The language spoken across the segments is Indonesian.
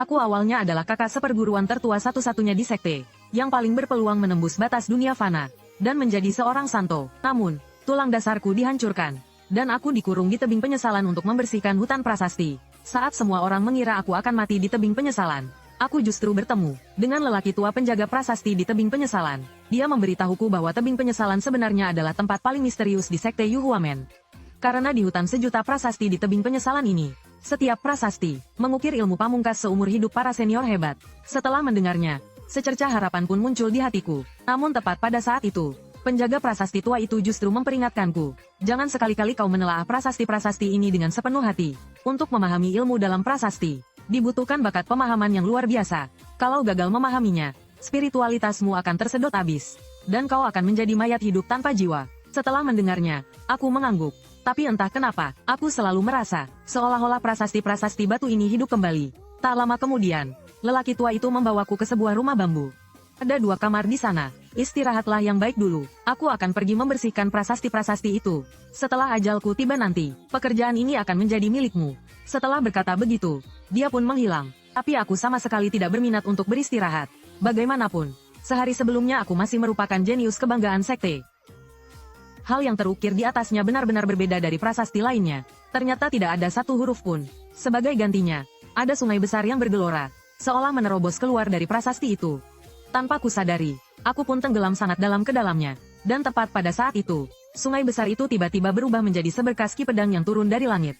Aku awalnya adalah kakak seperguruan tertua satu-satunya di sekte, yang paling berpeluang menembus batas dunia fana, dan menjadi seorang santo. Namun, tulang dasarku dihancurkan, dan aku dikurung di tebing penyesalan untuk membersihkan hutan prasasti. Saat semua orang mengira aku akan mati di tebing penyesalan, aku justru bertemu dengan lelaki tua penjaga prasasti di tebing penyesalan. Dia memberitahuku bahwa tebing penyesalan sebenarnya adalah tempat paling misterius di sekte Yuhuamen. Karena di hutan sejuta prasasti di tebing penyesalan ini, setiap prasasti mengukir ilmu pamungkas seumur hidup para senior hebat. Setelah mendengarnya, secercah harapan pun muncul di hatiku. Namun tepat pada saat itu, penjaga prasasti tua itu justru memperingatkanku, jangan sekali-kali kau menelaah prasasti-prasasti ini dengan sepenuh hati. Untuk memahami ilmu dalam prasasti, dibutuhkan bakat pemahaman yang luar biasa. Kalau gagal memahaminya, spiritualitasmu akan tersedot habis, dan kau akan menjadi mayat hidup tanpa jiwa. Setelah mendengarnya, aku mengangguk. Tapi entah kenapa, aku selalu merasa, seolah-olah prasasti-prasasti batu ini hidup kembali. Tak lama kemudian, lelaki tua itu membawaku ke sebuah rumah bambu. Ada 2 kamar di sana. Istirahatlah yang baik dulu. Aku akan pergi membersihkan prasasti-prasasti itu. Setelah ajalku tiba nanti, pekerjaan ini akan menjadi milikmu. Setelah berkata begitu, dia pun menghilang. Tapi aku sama sekali tidak berminat untuk beristirahat. Bagaimanapun, sehari sebelumnya aku masih merupakan jenius kebanggaan sekte. Hal yang terukir di atasnya benar-benar berbeda dari prasasti lainnya. Ternyata tidak ada satu huruf pun. Sebagai gantinya, ada sungai besar yang bergelora, seolah menerobos keluar dari prasasti itu. Tanpa kusadari, aku pun tenggelam sangat dalam ke dalamnya. Dan tepat pada saat itu, sungai besar itu tiba-tiba berubah menjadi seberkas ki pedang yang turun dari langit.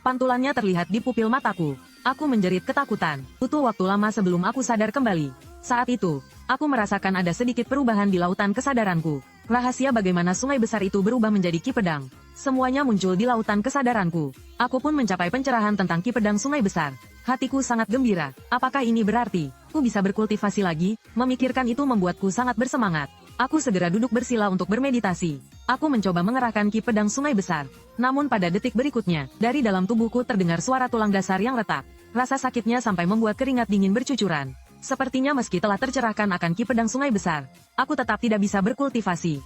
Pantulannya terlihat di pupil mataku. Aku menjerit ketakutan. Butuh waktu lama sebelum aku sadar kembali. Saat itu, aku merasakan ada sedikit perubahan di lautan kesadaranku. Rahasia bagaimana sungai besar itu berubah menjadi ki pedang. Semuanya muncul di lautan kesadaranku. Aku pun mencapai pencerahan tentang ki pedang sungai besar. Hatiku sangat gembira. Apakah ini berarti aku bisa berkultivasi lagi? Memikirkan itu membuatku sangat bersemangat. Aku segera duduk bersila untuk bermeditasi. Aku mencoba mengerahkan ki pedang sungai besar. Namun pada detik berikutnya, dari dalam tubuhku terdengar suara tulang dasar yang retak. Rasa sakitnya sampai membuat keringat dingin bercucuran. Sepertinya meski telah tercerahkan akan ki pedang sungai besar, aku tetap tidak bisa berkultivasi.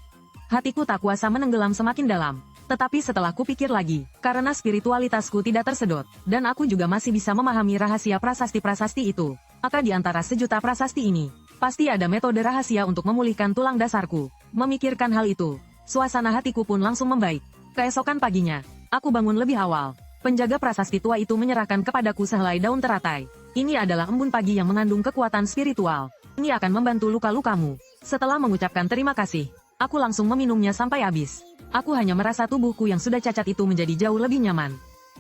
Hatiku tak kuasa menenggelam semakin dalam. Tetapi setelah kupikir lagi, karena spiritualitasku tidak tersedot, dan aku juga masih bisa memahami rahasia prasasti-prasasti itu, maka di antara sejuta prasasti ini, pasti ada metode rahasia untuk memulihkan tulang dasarku. Memikirkan hal itu, suasana hatiku pun langsung membaik. Keesokan paginya, aku bangun lebih awal. Penjaga prasasti tua itu menyerahkan kepadaku sehelai daun teratai. Ini adalah embun pagi yang mengandung kekuatan spiritual. Ini akan membantu luka-lukamu. Setelah mengucapkan terima kasih, aku langsung meminumnya sampai habis. Aku hanya merasa tubuhku yang sudah cacat itu menjadi jauh lebih nyaman.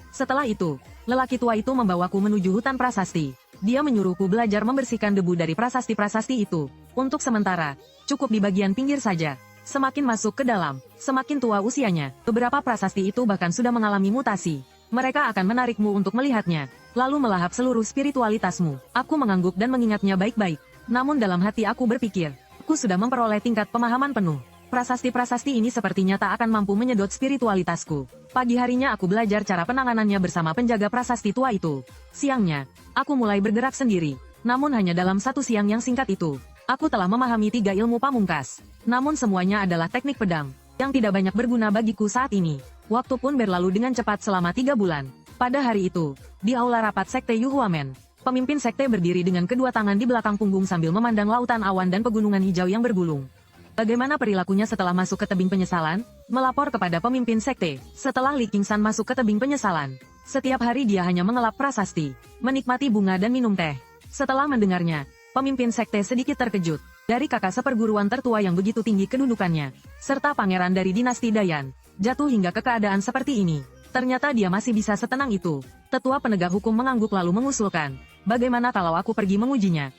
Setelah itu, lelaki tua itu membawaku menuju hutan prasasti. Dia menyuruhku belajar membersihkan debu dari prasasti-prasasti itu. Untuk sementara, cukup di bagian pinggir saja. Semakin masuk ke dalam, semakin tua usianya. Beberapa prasasti itu bahkan sudah mengalami mutasi. Mereka akan menarikmu untuk melihatnya, lalu melahap seluruh spiritualitasmu. Aku mengangguk dan mengingatnya baik-baik. Namun dalam hati aku berpikir, aku sudah memperoleh tingkat pemahaman penuh. Prasasti-prasasti ini sepertinya tak akan mampu menyedot spiritualitasku. Pagi harinya aku belajar cara penanganannya bersama penjaga prasasti tua itu. Siangnya, aku mulai bergerak sendiri. Namun hanya dalam satu siang yang singkat itu, aku telah memahami 3 ilmu pamungkas. Namun semuanya adalah teknik pedang, yang tidak banyak berguna bagiku saat ini. Waktu pun berlalu dengan cepat selama 3 bulan. Pada hari itu, di aula rapat sekte Yuhuamen, pemimpin sekte berdiri dengan kedua tangan di belakang punggung sambil memandang lautan awan dan pegunungan hijau yang bergulung. Bagaimana perilakunya setelah masuk ke tebing penyesalan? Melapor kepada pemimpin sekte. Setelah Li Qingshan masuk ke tebing penyesalan, setiap hari dia hanya mengelap prasasti, menikmati bunga dan minum teh. Setelah mendengarnya, pemimpin sekte sedikit terkejut. Dari kakak seperguruan tertua yang begitu tinggi kedudukannya, serta pangeran dari dinasti Dayan, jatuh hingga ke keadaan seperti ini. Ternyata dia masih bisa setenang itu. Tetua penegak hukum mengangguk lalu mengusulkan, bagaimana kalau aku pergi mengujinya?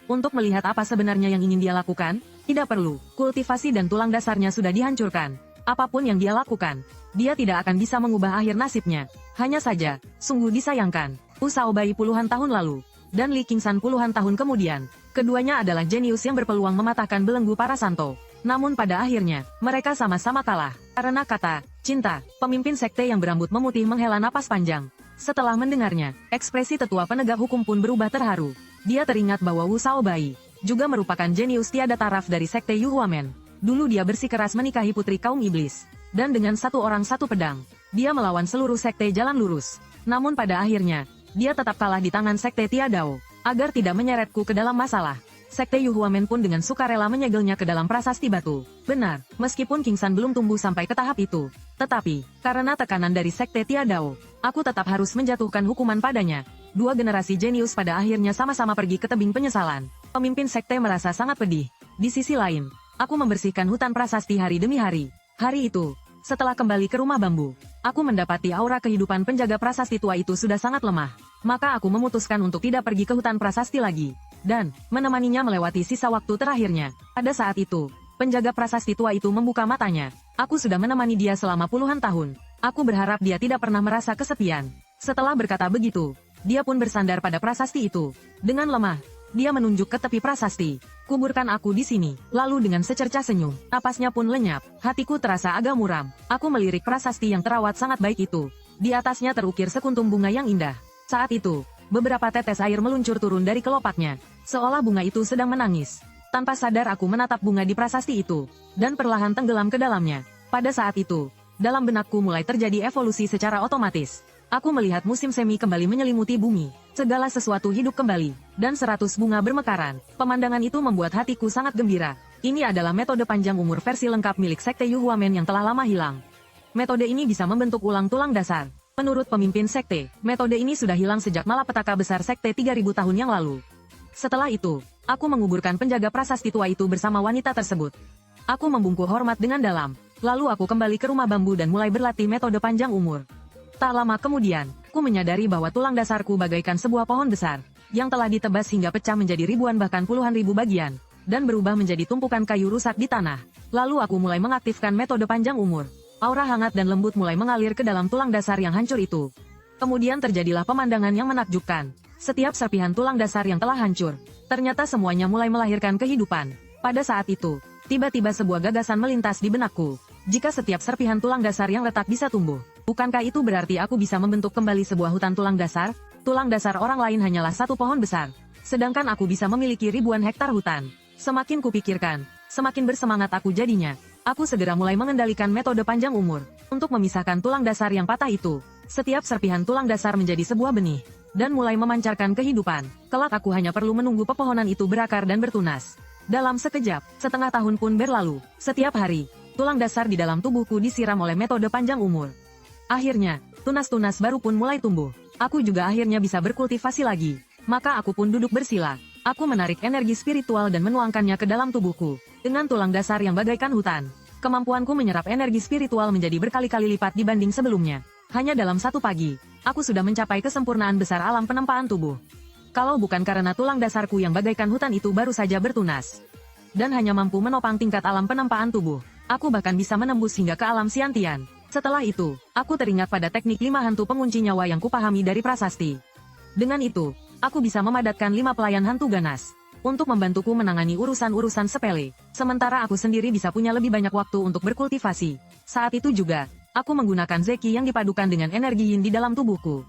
Untuk melihat apa sebenarnya yang ingin dia lakukan? Tidak perlu, kultivasi dan tulang dasarnya sudah dihancurkan. Apapun yang dia lakukan, dia tidak akan bisa mengubah akhir nasibnya. Hanya saja, sungguh disayangkan, Usao Bai puluhan tahun lalu, dan Li Qingshan puluhan tahun kemudian, keduanya adalah jenius yang berpeluang mematahkan belenggu para santo. Namun pada akhirnya, mereka sama-sama kalah. Karena kata cinta, pemimpin sekte yang berambut memutih menghela napas panjang. Setelah mendengarnya, ekspresi tetua penegak hukum pun berubah terharu. Dia teringat bahwa Wu Shaobai juga merupakan jenius tiada taraf dari sekte Yuhuamen. Dulu dia bersikeras menikahi putri kaum iblis. Dan dengan satu orang satu pedang, dia melawan seluruh sekte jalan lurus. Namun pada akhirnya, dia tetap kalah di tangan sekte Tiadao. agar tidak menyeretku ke dalam masalah. Sekte Yu Huamen pun dengan sukarela menyegelnya ke dalam prasasti batu. Benar, meskipun King San belum tumbuh sampai ke tahap itu. Tetapi, karena tekanan dari Sekte Tiadao, aku tetap harus menjatuhkan hukuman padanya. Dua generasi jenius pada akhirnya sama-sama pergi ke tebing penyesalan. Pemimpin Sekte merasa sangat pedih. Di sisi lain, aku membersihkan hutan prasasti hari demi hari. Hari itu, setelah kembali ke rumah bambu, aku mendapati aura kehidupan penjaga prasasti tua itu sudah sangat lemah. Maka aku memutuskan untuk tidak pergi ke hutan prasasti lagi, dan menemaninya melewati sisa waktu terakhirnya. Pada saat itu, penjaga prasasti tua itu membuka matanya. Aku sudah menemani dia selama puluhan tahun. Aku berharap dia tidak pernah merasa kesepian. Setelah berkata begitu, dia pun bersandar pada prasasti itu. Dengan lemah, dia menunjuk ke tepi prasasti. Kuburkan aku di sini. Lalu dengan secercah senyum, napasnya pun lenyap. Hatiku terasa agak muram. Aku melirik prasasti yang terawat sangat baik itu. Di atasnya terukir sekuntum bunga yang indah. Saat itu, beberapa tetes air meluncur turun dari kelopaknya. Seolah bunga itu sedang menangis. Tanpa sadar aku menatap bunga di prasasti itu, dan perlahan tenggelam ke dalamnya. Pada saat itu, dalam benakku mulai terjadi evolusi secara otomatis. Aku melihat musim semi kembali menyelimuti bumi. Segala sesuatu hidup kembali, dan 100 bunga bermekaran. Pemandangan itu membuat hatiku sangat gembira. Ini adalah metode panjang umur versi lengkap milik Sekte Yu Huamen yang telah lama hilang. Metode ini bisa membentuk ulang tulang dasar. Menurut pemimpin Sekte, metode ini sudah hilang sejak malapetaka besar Sekte 3000 tahun yang lalu. Setelah itu, aku menguburkan penjaga prasasti tua itu bersama wanita tersebut. Aku membungkuk hormat dengan dalam. Lalu aku kembali ke rumah bambu dan mulai berlatih metode panjang umur. Tak lama kemudian, aku menyadari bahwa tulang dasarku bagaikan sebuah pohon besar, yang telah ditebas hingga pecah menjadi ribuan bahkan puluhan ribu bagian, dan berubah menjadi tumpukan kayu rusak di tanah. Lalu aku mulai mengaktifkan metode panjang umur. Aura hangat dan lembut mulai mengalir ke dalam tulang dasar yang hancur itu. Kemudian terjadilah pemandangan yang menakjubkan. Setiap serpihan tulang dasar yang telah hancur, ternyata semuanya mulai melahirkan kehidupan. Pada saat itu, tiba-tiba sebuah gagasan melintas di benakku. Jika setiap serpihan tulang dasar yang retak bisa tumbuh, bukankah itu berarti aku bisa membentuk kembali sebuah hutan tulang dasar? Tulang dasar orang lain hanyalah satu pohon besar, sedangkan aku bisa memiliki ribuan hektar hutan. Semakin kupikirkan, semakin bersemangat aku jadinya. Aku segera mulai mengendalikan metode panjang umur, untuk memisahkan tulang dasar yang patah itu. Setiap serpihan tulang dasar menjadi sebuah benih, dan mulai memancarkan kehidupan. Kelak aku hanya perlu menunggu pepohonan itu berakar dan bertunas. Dalam sekejap, setengah tahun pun berlalu. Setiap hari, tulang dasar di dalam tubuhku disiram oleh metode panjang umur. Akhirnya, tunas-tunas baru pun mulai tumbuh. Aku juga akhirnya bisa berkultivasi lagi. Maka aku pun duduk bersila. Aku menarik energi spiritual dan menuangkannya ke dalam tubuhku. Dengan tulang dasar yang bagaikan hutan, kemampuanku menyerap energi spiritual menjadi berkali-kali lipat dibanding sebelumnya. Hanya dalam satu pagi, aku sudah mencapai kesempurnaan besar alam penempaan tubuh. Kalau bukan karena tulang dasarku yang bagaikan hutan itu baru saja bertunas, dan hanya mampu menopang tingkat alam penempaan tubuh, aku bahkan bisa menembus hingga ke alam Siantian. Setelah itu, aku teringat pada teknik 5 hantu pengunci nyawa yang kupahami dari prasasti. Dengan itu, aku bisa memadatkan 5 pelayan hantu ganas untuk membantuku menangani urusan-urusan sepele. Sementara aku sendiri bisa punya lebih banyak waktu untuk berkultivasi. Saat itu juga, aku menggunakan Zeki yang dipadukan dengan energi Yin di dalam tubuhku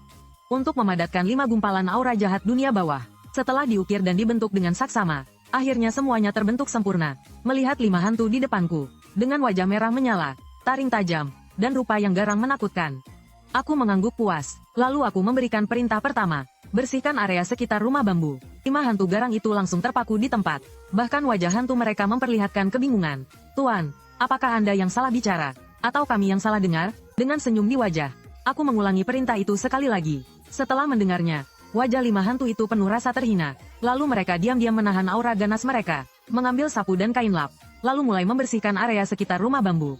untuk memadatkan 5 gumpalan aura jahat dunia bawah. Setelah diukir dan dibentuk dengan saksama, akhirnya semuanya terbentuk sempurna. Melihat 5 hantu di depanku, dengan wajah merah menyala, taring tajam, dan rupa yang garang menakutkan. Aku mengangguk puas, lalu aku memberikan perintah pertama. Bersihkan area sekitar rumah bambu. 5 hantu garang itu langsung terpaku di tempat. Bahkan wajah hantu mereka memperlihatkan kebingungan. Tuan, apakah Anda yang salah bicara? Atau kami yang salah dengar? Dengan senyum di wajah, aku mengulangi perintah itu sekali lagi. Setelah mendengarnya, wajah 5 hantu itu penuh rasa terhina. Lalu mereka diam-diam menahan aura ganas mereka, mengambil sapu dan kain lap, lalu mulai membersihkan area sekitar rumah bambu.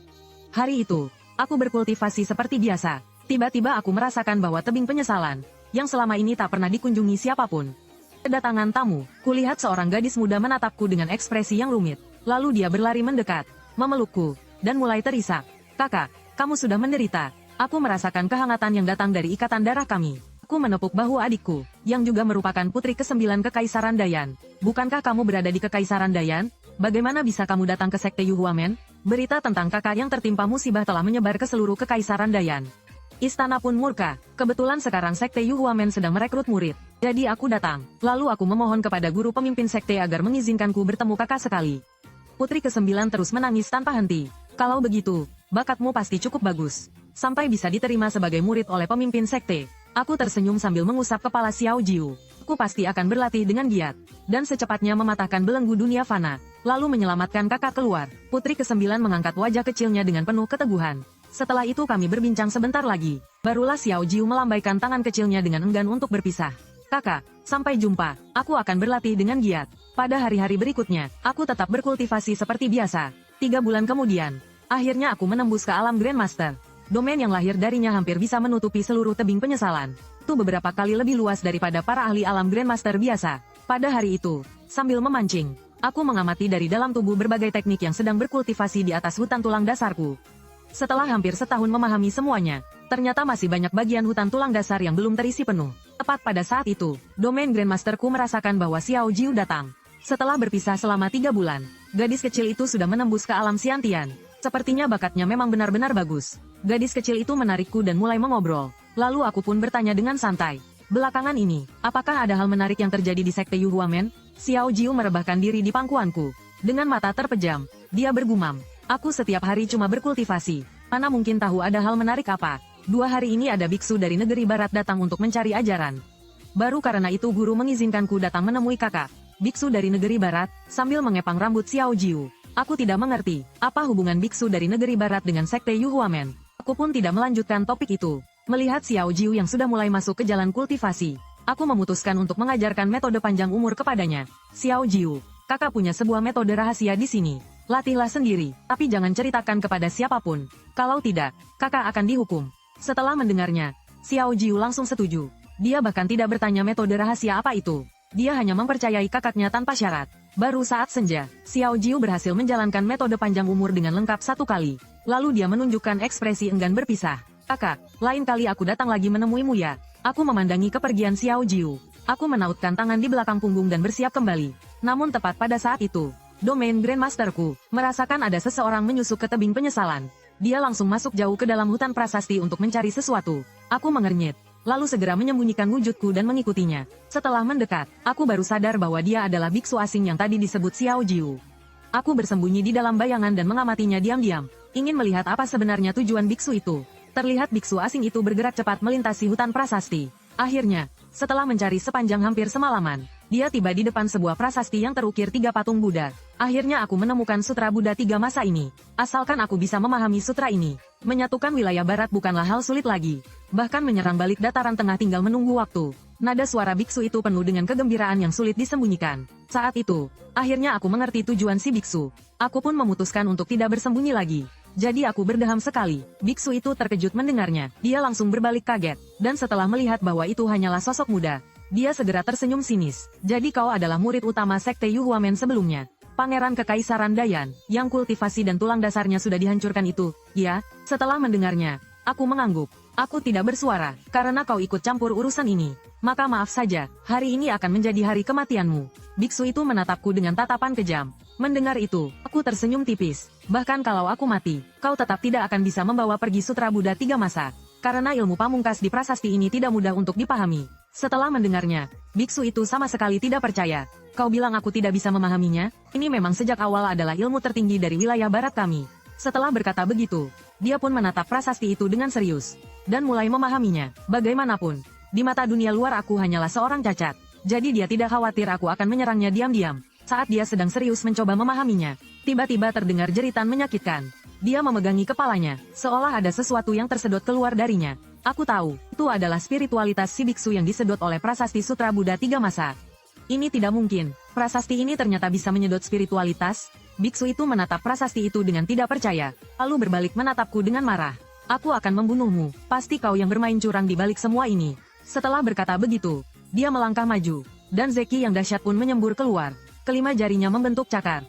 Hari itu, aku berkultivasi seperti biasa. Tiba-tiba aku merasakan bahwa tebing penyesalan, yang selama ini tak pernah dikunjungi siapapun. Kedatangan tamu, kulihat seorang gadis muda menatapku dengan ekspresi yang rumit. Lalu dia berlari mendekat, memelukku, dan mulai terisak. Kakak, kamu sudah menderita. Aku merasakan kehangatan yang datang dari ikatan darah kami. Aku menepuk bahu adikku, yang juga merupakan putri ke-9 Kekaisaran Dayan. Bukankah kamu berada di Kekaisaran Dayan? Bagaimana bisa kamu datang ke Sekte Yu Huamen? Berita tentang kakak yang tertimpa musibah telah menyebar ke seluruh Kekaisaran Dayan. Istana pun murka. Kebetulan sekarang Sekte Yu Huamen sedang merekrut murid. Jadi aku datang. Lalu aku memohon kepada guru pemimpin sekte agar mengizinkanku bertemu kakak sekali. Putri ke-9 terus menangis tanpa henti. Kalau begitu, bakatmu pasti cukup bagus. Sampai bisa diterima sebagai murid oleh pemimpin sekte. Aku tersenyum sambil mengusap kepala Xiao Jiu. Aku pasti akan berlatih dengan giat, dan secepatnya mematahkan belenggu dunia fana, lalu menyelamatkan kakak keluar. Putri ke-9 mengangkat wajah kecilnya dengan penuh keteguhan. Setelah itu kami berbincang sebentar lagi. Barulah Xiao Jiu melambaikan tangan kecilnya dengan enggan untuk berpisah. Kakak, sampai jumpa. Aku akan berlatih dengan giat. Pada hari-hari berikutnya, aku tetap berkultivasi seperti biasa. 3 bulan kemudian, akhirnya aku menembus ke alam Grandmaster. Domain yang lahir darinya hampir bisa menutupi seluruh tebing penyesalan. Itu beberapa kali lebih luas daripada para ahli alam Grandmaster biasa. Pada hari itu, sambil memancing, aku mengamati dari dalam tubuh berbagai teknik yang sedang berkultivasi di atas hutan tulang dasarku. Setelah hampir setahun memahami semuanya, ternyata masih banyak bagian hutan tulang dasar yang belum terisi penuh. Tepat pada saat itu, domain Grandmasterku merasakan bahwa Xiao Jiu datang. Setelah berpisah selama 3 bulan, gadis kecil itu sudah menembus ke alam Xiantian. Sepertinya bakatnya memang benar-benar bagus. Gadis kecil itu menarikku dan mulai mengobrol. Lalu aku pun bertanya dengan santai. Belakangan ini, apakah ada hal menarik yang terjadi di sekte Yuhuamen? Xiao Jiu merebahkan diri di pangkuanku. Dengan mata terpejam, dia bergumam. Aku setiap hari cuma berkultivasi. Mana mungkin tahu ada hal menarik apa? 2 hari ini ada biksu dari negeri barat datang untuk mencari ajaran. Baru karena itu guru mengizinkanku datang menemui kakak. Biksu dari negeri barat, sambil mengepang rambut Xiao Jiu. Aku tidak mengerti, apa hubungan biksu dari negeri barat dengan sekte Yuhuamen. Aku pun tidak melanjutkan topik itu. Melihat Xiao Jiu yang sudah mulai masuk ke jalan kultivasi, aku memutuskan untuk mengajarkan metode panjang umur kepadanya. Xiao Jiu, kakak punya sebuah metode rahasia di sini. Latihlah sendiri, tapi jangan ceritakan kepada siapapun. Kalau tidak, kakak akan dihukum. Setelah mendengarnya, Xiao Jiu langsung setuju. Dia bahkan tidak bertanya metode rahasia apa itu. Dia hanya mempercayai kakaknya tanpa syarat. Baru saat senja, Xiao Jiu berhasil menjalankan metode panjang umur dengan lengkap 1 kali. Lalu dia menunjukkan ekspresi enggan berpisah. Kakak, lain kali aku datang lagi menemuimu ya. Aku memandangi kepergian Xiao Jiu. Aku menautkan tangan di belakang punggung dan bersiap kembali. Namun tepat pada saat itu, domain Grandmasterku merasakan ada seseorang menyusup ke tebing penyesalan. Dia langsung masuk jauh ke dalam hutan prasasti untuk mencari sesuatu. Aku mengernyit, lalu segera menyembunyikan wujudku dan mengikutinya. Setelah mendekat, aku baru sadar bahwa dia adalah biksu asing yang tadi disebut Xiao Jiu. Aku bersembunyi di dalam bayangan dan mengamatinya diam-diam, ingin melihat apa sebenarnya tujuan biksu itu. Terlihat biksu asing itu bergerak cepat melintasi hutan prasasti. Akhirnya, setelah mencari sepanjang hampir semalaman, dia tiba di depan sebuah prasasti yang terukir 3 patung Buddha. Akhirnya aku menemukan sutra Buddha 3 masa ini. Asalkan aku bisa memahami sutra ini, menyatukan wilayah barat bukanlah hal sulit lagi. Bahkan menyerang balik dataran tengah tinggal menunggu waktu. Nada suara biksu itu penuh dengan kegembiraan yang sulit disembunyikan. Saat itu, akhirnya aku mengerti tujuan si biksu. Aku pun memutuskan untuk tidak bersembunyi lagi. Jadi aku berdeham sekali. Biksu itu terkejut mendengarnya. Dia langsung berbalik kaget. Dan setelah melihat bahwa itu hanyalah sosok muda, dia segera tersenyum sinis. Jadi kau adalah murid utama sekte Yuhuamen sebelumnya. Pangeran Kekaisaran Dayan, yang kultivasi dan tulang dasarnya sudah dihancurkan itu. Ya, setelah mendengarnya, aku mengangguk. Aku tidak bersuara, karena kau ikut campur urusan ini. Maka maaf saja, hari ini akan menjadi hari kematianmu. Biksu itu menatapku dengan tatapan kejam. Mendengar itu, aku tersenyum tipis. Bahkan kalau aku mati, kau tetap tidak akan bisa membawa pergi sutra Buddha 3 masa. Karena ilmu pamungkas di prasasti ini tidak mudah untuk dipahami. Setelah mendengarnya, biksu itu sama sekali tidak percaya. Kau bilang aku tidak bisa memahaminya? Ini memang sejak awal adalah ilmu tertinggi dari wilayah barat kami. Setelah berkata begitu, dia pun menatap prasasti itu dengan serius. Dan mulai memahaminya. Bagaimanapun, di mata dunia luar aku hanyalah seorang cacat. Jadi dia tidak khawatir aku akan menyerangnya diam-diam. Saat dia sedang serius mencoba memahaminya, tiba-tiba terdengar jeritan menyakitkan. Dia memegangi kepalanya, seolah ada sesuatu yang tersedot keluar darinya. Aku tahu, itu adalah spiritualitas si biksu yang disedot oleh prasasti sutra Buddha 3 masa. Ini tidak mungkin, prasasti ini ternyata bisa menyedot spiritualitas. Biksu itu menatap prasasti itu dengan tidak percaya, lalu berbalik menatapku dengan marah. Aku akan membunuhmu, pasti kau yang bermain curang di balik semua ini. Setelah berkata begitu, dia melangkah maju, dan zeki yang dahsyat pun menyembur keluar. Kelima jarinya membentuk cakar.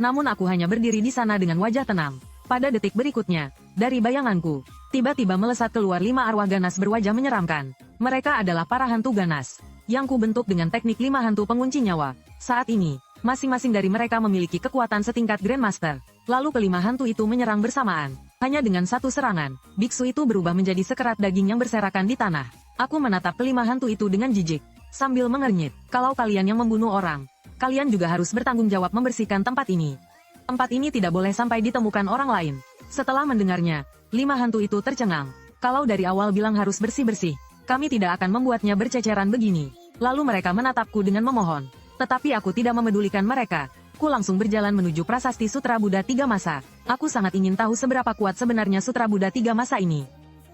Namun aku hanya berdiri di sana dengan wajah tenang. Pada detik berikutnya, dari bayanganku, tiba-tiba melesat keluar 5 arwah ganas berwajah menyeramkan. Mereka adalah para hantu ganas, yang kubentuk dengan teknik 5 hantu pengunci nyawa. Saat ini, masing-masing dari mereka memiliki kekuatan setingkat Grandmaster. Lalu kelima hantu itu menyerang bersamaan. Hanya dengan satu serangan, biksu itu berubah menjadi sekerat daging yang berserakan di tanah. Aku menatap kelima hantu itu dengan jijik, sambil mengernyit. Kalau kalian yang membunuh orang, kalian juga harus bertanggung jawab membersihkan tempat ini. Tempat ini tidak boleh sampai ditemukan orang lain. Setelah mendengarnya, 5 hantu itu tercengang. Kalau dari awal bilang harus bersih-bersih, kami tidak akan membuatnya berceceran begini. Lalu mereka menatapku dengan memohon. Tetapi aku tidak memedulikan mereka. Ku langsung berjalan menuju prasasti Sutra Buddha Tiga Masa. Aku sangat ingin tahu seberapa kuat sebenarnya Sutra Buddha Tiga Masa ini.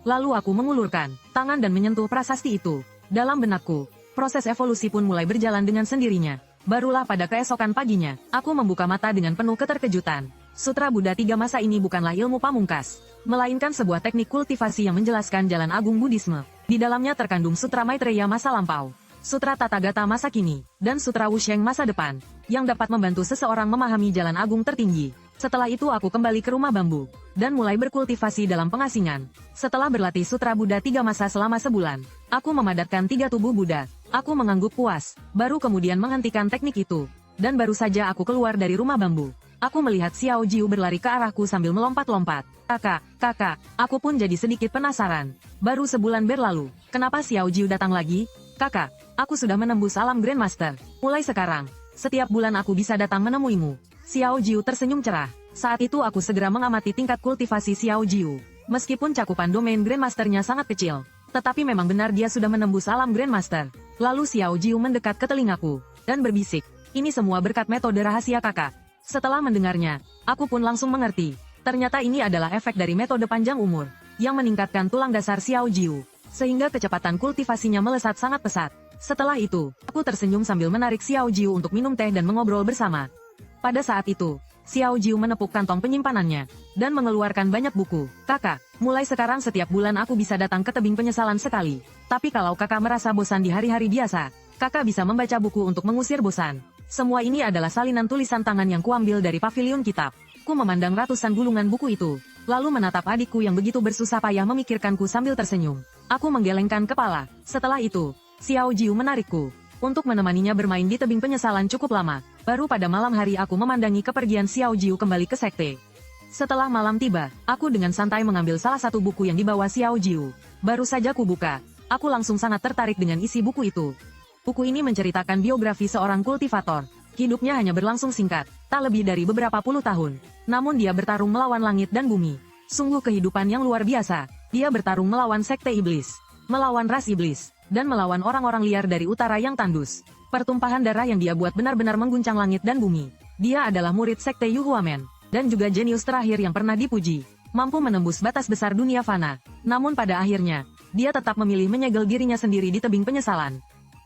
Lalu aku mengulurkan tangan dan menyentuh prasasti itu. Dalam benakku, proses evolusi pun mulai berjalan dengan sendirinya. Barulah pada keesokan paginya, aku membuka mata dengan penuh keterkejutan. Sutra Buddha Tiga Masa ini bukanlah ilmu pamungkas, melainkan sebuah teknik kultivasi yang menjelaskan jalan agung Buddhisme. Di dalamnya terkandung Sutra Maitreya masa lampau, Sutra Tathagata masa kini, dan Sutra Wusheng masa depan, yang dapat membantu seseorang memahami jalan agung tertinggi. Setelah itu aku kembali ke rumah bambu, dan mulai berkultivasi dalam pengasingan. Setelah berlatih Sutra Buddha Tiga Masa selama sebulan, aku memadatkan 3 tubuh Buddha. Aku mengangguk puas, baru kemudian menghentikan teknik itu. Dan baru saja aku keluar dari rumah bambu, aku melihat Xiao Jiu berlari ke arahku sambil melompat-lompat. Kakak, aku pun jadi sedikit penasaran. Baru sebulan berlalu, kenapa Xiao Jiu datang lagi? Kakak, aku sudah menembus alam Grandmaster. Mulai sekarang, setiap bulan aku bisa datang menemuimu. Xiao Jiu tersenyum cerah. Saat itu aku segera mengamati tingkat kultivasi Xiao Jiu. Meskipun cakupan domain Grandmasternya sangat kecil, tetapi memang benar dia sudah menembus alam Grandmaster. Lalu Xiao Jiu mendekat ke telingaku, dan berbisik, ini semua berkat metode rahasia kakak. Setelah mendengarnya, aku pun langsung mengerti. Ternyata ini adalah efek dari metode panjang umur, yang meningkatkan tulang dasar Xiao Jiu, sehingga kecepatan kultivasinya melesat sangat pesat. Setelah itu, aku tersenyum sambil menarik Xiao Jiu untuk minum teh dan mengobrol bersama. Pada saat itu, Xiao Jiu menepuk kantong penyimpanannya, dan mengeluarkan banyak buku. Kakak, mulai sekarang setiap bulan aku bisa datang ke tebing penyesalan sekali. Tapi kalau kakak merasa bosan di hari-hari biasa, kakak bisa membaca buku untuk mengusir bosan. Semua ini adalah salinan tulisan tangan yang kuambil dari pavilion kitab. Ku memandang ratusan gulungan buku itu, lalu menatap adikku yang begitu bersusah payah memikirkanku sambil tersenyum. Aku menggelengkan kepala. Setelah itu, Xiao Jiu menarikku untuk menemaninya bermain di tebing penyesalan cukup lama. Baru pada malam hari aku memandangi kepergian Xiao Jiu kembali ke sekte. Setelah malam tiba, aku dengan santai mengambil salah satu buku yang dibawa Xiao Jiu. Baru saja ku buka, aku langsung sangat tertarik dengan isi buku itu. Buku ini menceritakan biografi seorang kultivator. Hidupnya hanya berlangsung singkat, tak lebih dari beberapa puluh tahun. Namun dia bertarung melawan langit dan bumi. Sungguh kehidupan yang luar biasa. Dia bertarung melawan sekte iblis, melawan ras iblis, dan melawan orang-orang liar dari utara yang tandus. Pertumpahan darah yang dia buat benar-benar mengguncang langit dan bumi. Dia adalah murid sekte Yuhuamen, dan juga jenius terakhir yang pernah dipuji. Mampu menembus batas besar dunia fana. Namun pada akhirnya, dia tetap memilih menyegel dirinya sendiri di tebing penyesalan.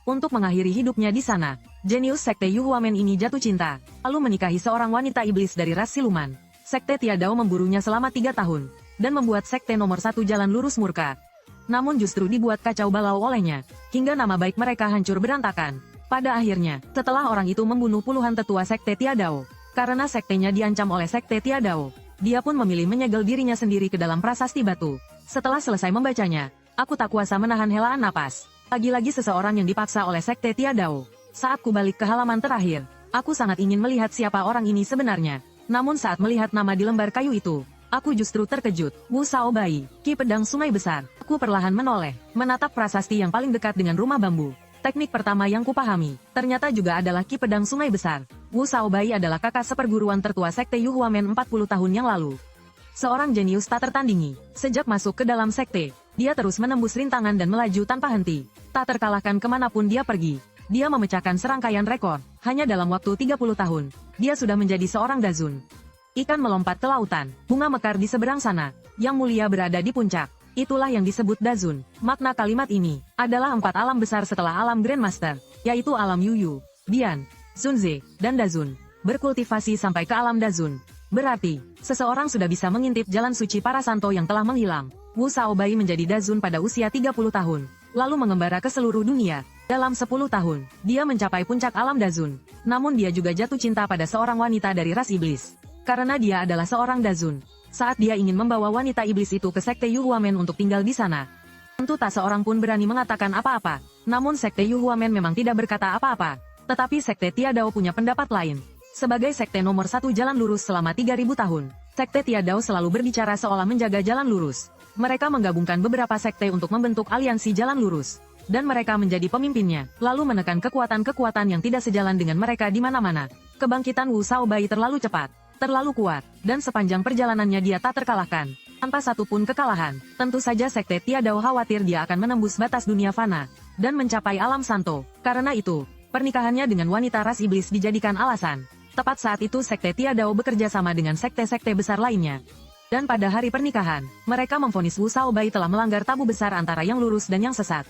Untuk mengakhiri hidupnya di sana, jenius sekte Yuhuamen ini jatuh cinta, lalu menikahi seorang wanita iblis dari ras siluman. Sekte Tiadao memburunya selama 3 tahun, dan membuat sekte nomor 1 jalan lurus murka. Namun justru dibuat kacau balau olehnya, hingga nama baik mereka hancur berantakan. Pada akhirnya, setelah orang itu membunuh puluhan tetua sekte Tiadao, karena sektenya diancam oleh sekte Tiadao, dia pun memilih menyegel dirinya sendiri ke dalam prasasti batu. Setelah selesai membacanya, aku tak kuasa menahan helaan napas. Lagi-lagi seseorang yang dipaksa oleh sekte Tiadao. Saat ku balik ke halaman terakhir, aku sangat ingin melihat siapa orang ini sebenarnya. Namun saat melihat nama di lembar kayu itu, aku justru terkejut. Wu Shaobai, Ki Pedang Sungai Besar. Aku perlahan menoleh, menatap prasasti yang paling dekat dengan rumah bambu. Teknik pertama yang kupahami, ternyata juga adalah Ki Pedang Sungai Besar. Wu Shaobai adalah kakak seperguruan tertua sekte Yuhuamen 40 tahun yang lalu. Seorang jenius tak tertandingi. Sejak masuk ke dalam sekte, dia terus menembus rintangan dan melaju tanpa henti. Tak terkalahkan kemanapun dia pergi. Dia memecahkan serangkaian rekor. Hanya dalam waktu 30 tahun, dia sudah menjadi seorang dazun. Ikan melompat ke lautan, bunga mekar di seberang sana, yang mulia berada di puncak. Itulah yang disebut dazun. Makna kalimat ini adalah 4 alam besar setelah alam Grandmaster, yaitu alam Yuyu, Dian, Zunze, dan Dazun. Berkultivasi sampai ke alam Dazun berarti, seseorang sudah bisa mengintip jalan suci para santo yang telah menghilang. Wu Shaobai menjadi dazun pada usia 30 tahun, lalu mengembara ke seluruh dunia. Dalam 10 tahun, dia mencapai puncak alam dazun. Namun dia juga jatuh cinta pada seorang wanita dari ras iblis. Karena dia adalah seorang dazun. Saat dia ingin membawa wanita iblis itu ke sekte Yuhuamen untuk tinggal di sana, tentu tak seorang pun berani mengatakan apa-apa. Namun sekte Yuhuamen memang tidak berkata apa-apa. Tetapi sekte Tiadao punya pendapat lain. Sebagai sekte nomor 1 jalan lurus selama 3000 tahun, sekte Tiadao selalu berbicara seolah menjaga jalan lurus. Mereka menggabungkan beberapa sekte untuk membentuk aliansi jalan lurus, dan mereka menjadi pemimpinnya, lalu menekan kekuatan-kekuatan yang tidak sejalan dengan mereka di mana-mana. Kebangkitan Wu Shaobai terlalu cepat, terlalu kuat, dan sepanjang perjalanannya dia tak terkalahkan. Tanpa satupun kekalahan, tentu saja Sekte Tiadao khawatir dia akan menembus batas dunia fana, dan mencapai alam santo. Karena itu, pernikahannya dengan wanita ras iblis dijadikan alasan. Tepat saat itu Sekte Tiadao bekerja sama dengan sekte-sekte besar lainnya. Dan pada hari pernikahan, mereka memvonis Wu Shaobai telah melanggar tabu besar antara yang lurus dan yang sesat.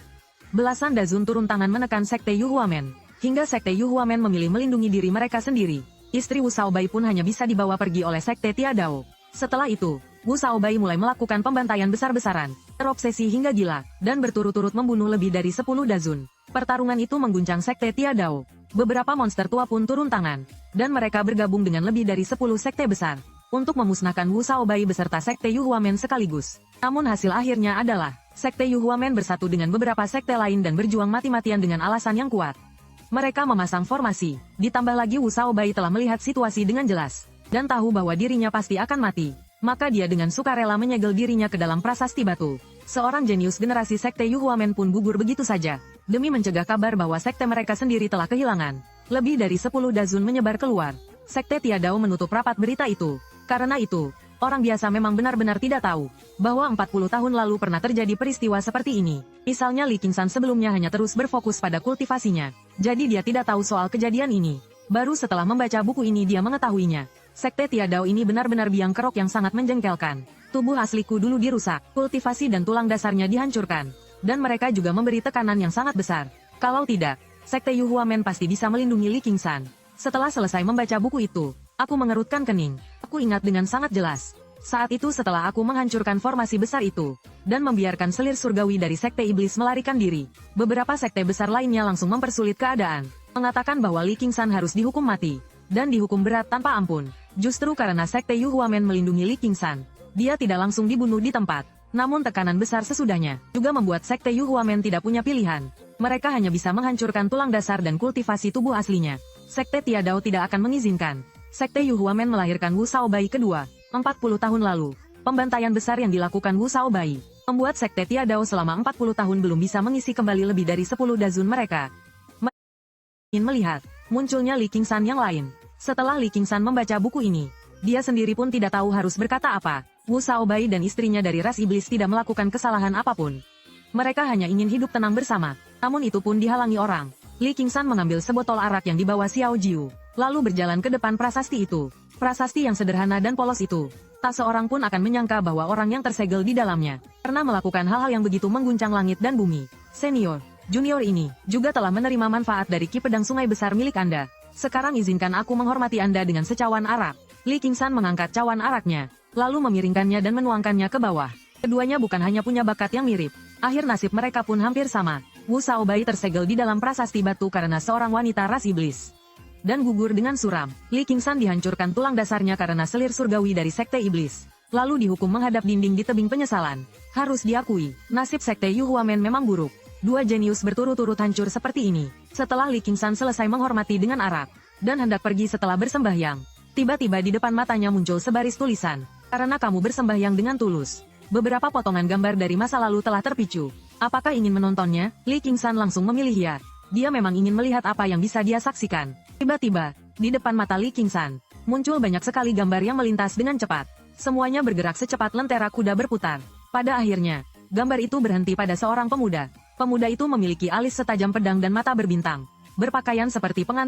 Belasan dazun turun tangan menekan Sekte Yu Huamen, hingga Sekte Yu Huamen memilih melindungi diri mereka sendiri. Istri Wu Shaobai pun hanya bisa dibawa pergi oleh Sekte Tiadao. Setelah itu, Wu Shaobai mulai melakukan pembantaian besar-besaran, terobsesi hingga gila, dan berturut-turut membunuh lebih dari 10 dazun. Pertarungan itu mengguncang Sekte Tiadao. Beberapa monster tua pun turun tangan, dan mereka bergabung dengan lebih dari 10 sekte besar, untuk memusnahkan Wu Shaobai beserta Sekte Yu Huamen sekaligus. Namun hasil akhirnya adalah, Sekte Yu Huamen bersatu dengan beberapa sekte lain dan berjuang mati-matian dengan alasan yang kuat. Mereka memasang formasi, ditambah lagi Wu Shaobai telah melihat situasi dengan jelas, dan tahu bahwa dirinya pasti akan mati. Maka dia dengan sukarela menyegel dirinya ke dalam prasasti batu. Seorang jenius generasi Sekte Yu Huamen pun gugur begitu saja, demi mencegah kabar bahwa sekte mereka sendiri telah kehilangan. Lebih dari 10 dazun menyebar keluar. Sekte Tiadao menutup rapat berita itu. Karena itu, orang biasa memang benar-benar tidak tahu, bahwa 40 tahun lalu pernah terjadi peristiwa seperti ini. Misalnya Li Qingshan sebelumnya hanya terus berfokus pada kultivasinya. Jadi dia tidak tahu soal kejadian ini. Baru setelah membaca buku ini dia mengetahuinya. Sekte Tiadao ini benar-benar biang kerok yang sangat menjengkelkan. Tubuh asliku dulu dirusak, kultivasi dan tulang dasarnya dihancurkan. Dan mereka juga memberi tekanan yang sangat besar. Kalau tidak, Sekte Yu Huamen pasti bisa melindungi Li Qingshan. Setelah selesai membaca buku itu, aku mengerutkan kening. Aku ingat dengan sangat jelas. Saat itu setelah aku menghancurkan formasi besar itu, dan membiarkan selir surgawi dari Sekte Iblis melarikan diri, beberapa sekte besar lainnya langsung mempersulit keadaan, mengatakan bahwa Li Qingshan harus dihukum mati, dan dihukum berat tanpa ampun. Justru karena Sekte Yu Huamen melindungi Li Qingshan, dia tidak langsung dibunuh di tempat. Namun tekanan besar sesudahnya, juga membuat Sekte Yu Huamen tidak punya pilihan. Mereka hanya bisa menghancurkan tulang dasar dan kultivasi tubuh aslinya. Sekte Tiadao tidak akan mengizinkan. Sekte Yu Huamen melahirkan Wu Shaobai kedua, 40 tahun lalu. Pembantaian besar yang dilakukan Wu Shaobai, membuat Sekte Tiadao selama 40 tahun belum bisa mengisi kembali lebih dari 10 dazun mereka. Ingin melihat munculnya Li Qingshan yang lain. Setelah Li Qingshan membaca buku ini, dia sendiri pun tidak tahu harus berkata apa. Wu Shaobai dan istrinya dari ras iblis tidak melakukan kesalahan apapun. Mereka hanya ingin hidup tenang bersama, namun itu pun dihalangi orang. Li Qingshan mengambil sebotol arak yang dibawa Xiao Jiu, lalu berjalan ke depan prasasti itu. Prasasti yang sederhana dan polos itu, tak seorang pun akan menyangka bahwa orang yang tersegel di dalamnya, pernah melakukan hal-hal yang begitu mengguncang langit dan bumi. Senior, junior ini, juga telah menerima manfaat dari Ki Pedang Sungai Besar milik Anda. Sekarang izinkan aku menghormati Anda dengan secawan arak. Li Qingshan mengangkat cawan araknya, lalu memiringkannya dan menuangkannya ke bawah. Keduanya bukan hanya punya bakat yang mirip, akhir nasib mereka pun hampir sama. Wu Shaobai tersegel di dalam prasasti batu karena seorang wanita ras iblis, dan gugur dengan suram. Li Qingshan dihancurkan tulang dasarnya karena selir surgawi dari Sekte Iblis, lalu dihukum menghadap dinding di tebing penyesalan. Harus diakui, nasib Sekte Yu Huamen memang buruk. Dua jenius berturut-turut hancur seperti ini. Setelah Li Qingshan selesai menghormati dengan arak, dan hendak pergi setelah bersembahyang, tiba-tiba di depan matanya muncul sebaris tulisan. Karena kamu bersembahyang dengan tulus. Beberapa potongan gambar dari masa lalu telah terpicu. Apakah ingin menontonnya? Li Qingshan langsung memilih ya. Dia memang ingin melihat apa yang bisa dia saksikan. Tiba-tiba, di depan mata Li Qingshan, muncul banyak sekali gambar yang melintas dengan cepat. Semuanya bergerak secepat lentera kuda berputar. Pada akhirnya, gambar itu berhenti pada seorang pemuda. Pemuda itu memiliki alis setajam pedang dan mata berbintang, berpakaian seperti pengantin.